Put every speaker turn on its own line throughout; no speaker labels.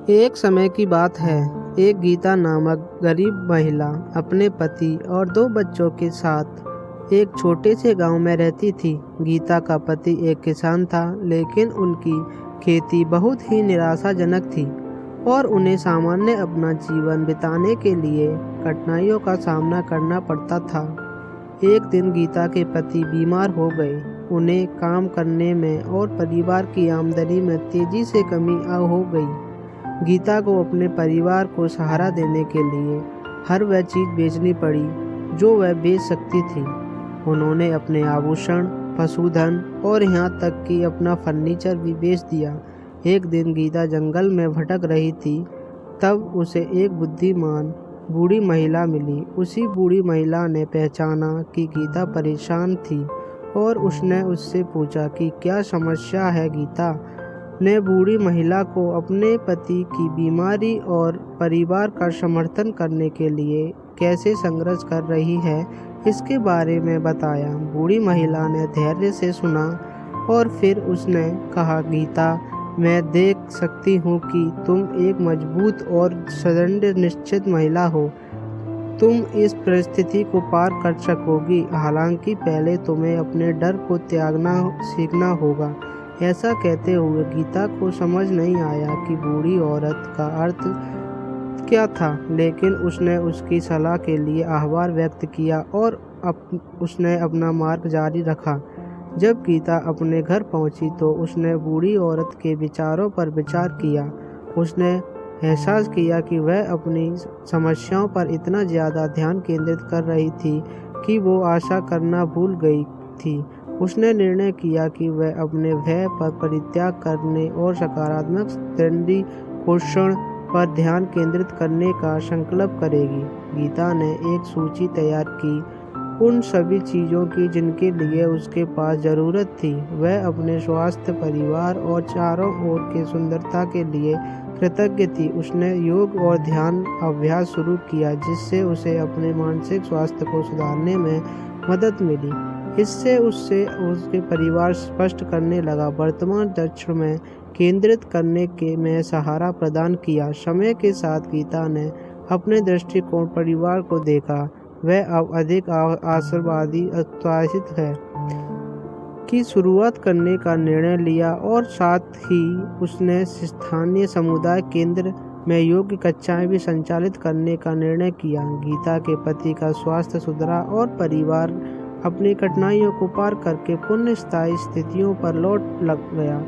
एक समय की बात है। एक गीता नामक गरीब महिला अपने पति और 2 बच्चों के साथ एक छोटे से गांव में रहती थी। गीता का पति एक किसान था, लेकिन उनकी खेती बहुत ही निराशाजनक थी और उन्हें सामान्य अपना जीवन बिताने के लिए कठिनाइयों का सामना करना पड़ता था। एक दिन गीता के पति बीमार हो गए। उन्हें काम करने में और परिवार की आमदनी में तेजी से कमी हो गई। गीता को अपने परिवार को सहारा देने के लिए हर वह चीज़ बेचनी पड़ी जो वह बेच सकती थी। उन्होंने अपने आभूषण, पशुधन और यहाँ तक कि अपना फर्नीचर भी बेच दिया। एक दिन गीता जंगल में भटक रही थी, तब उसे एक बुद्धिमान बूढ़ी महिला मिली। उसी बूढ़ी महिला ने पहचाना कि गीता परेशान थी और उसने उससे पूछा कि क्या समस्या है। गीता ने बूढ़ी महिला को अपने पति की बीमारी और परिवार का समर्थन करने के लिए कैसे संघर्ष कर रही है, इसके बारे में बताया। बूढ़ी महिला ने धैर्य से सुना और फिर उसने कहा, गीता, मैं देख सकती हूँ कि तुम एक मजबूत और दृढ़ निश्चित महिला हो। तुम इस परिस्थिति को पार कर सकोगी। हालांकि पहले तुम्हें अपने डर को त्यागना सीखना होगा। ऐसा कहते हुए गीता को समझ नहीं आया कि बूढ़ी औरत का अर्थ क्या था, लेकिन उसने उसकी सलाह के लिए आभार व्यक्त किया और उसने अपना मार्ग जारी रखा। जब गीता अपने घर पहुंची तो उसने बूढ़ी औरत के विचारों पर विचार किया। उसने एहसास किया कि वह अपनी समस्याओं पर इतना ज़्यादा ध्यान केंद्रित कर रही थी कि वो आशा करना भूल गई थी। उसने निर्णय किया कि वह अपने भय पर परित्याग करने और सकारात्मक दृष्टिकोण पर ध्यान केंद्रित करने का संकल्प करेगी। गीता ने एक सूची तैयार की उन सभी चीज़ों की जिनके लिए उसके पास ज़रूरत थी। वह अपने स्वास्थ्य, परिवार और चारों ओर के सुंदरता के लिए कृतज्ञ थी। उसने योग और ध्यान अभ्यास शुरू किया, जिससे उसे अपने मानसिक स्वास्थ्य को सुधारने में मदद मिली। इससे उसके परिवार स्पष्ट करने लगा, वर्तमान लक्ष्य में केंद्रित करने के में सहारा प्रदान किया। समय के साथ गीता ने अपने दृष्टिकोण परिवार को देखा। वह अब अधिक आशावादी उत्साहित है की शुरुआत करने का निर्णय लिया और साथ ही उसने स्थानीय समुदाय केंद्र में योग कक्षाएं भी संचालित करने का निर्णय किया। गीता के पति का स्वास्थ्य सुधरा और परिवार अपनी कठिनाइयों को पार करके पुनः स्थायी स्थितियों पर लौट लग गया।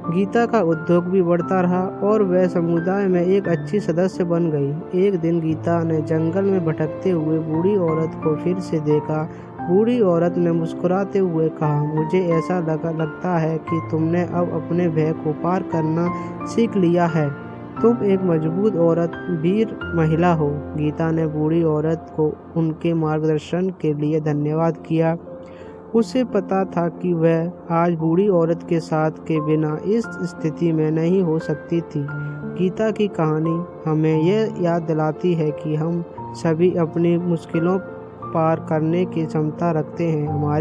गीता का उद्योग भी बढ़ता रहा और वह समुदाय में एक अच्छी सदस्य बन गई। एक दिन गीता ने जंगल में भटकते हुए बूढ़ी औरत को फिर से देखा। बूढ़ी औरत ने मुस्कुराते हुए कहा, मुझे ऐसा लगता है कि तुमने अब अपने भय को पार करना सीख लिया है। तुम एक मजबूत औरत, वीर महिला हो। गीता ने बूढ़ी औरत को उनके मार्गदर्शन के लिए धन्यवाद किया। उसे पता था कि वह आज बूढ़ी औरत के साथ के बिना इस स्थिति में नहीं हो सकती थी। गीता की कहानी हमें यह याद दिलाती है कि हम सभी अपनी मुश्किलों पार करने की क्षमता रखते हैं। हमारे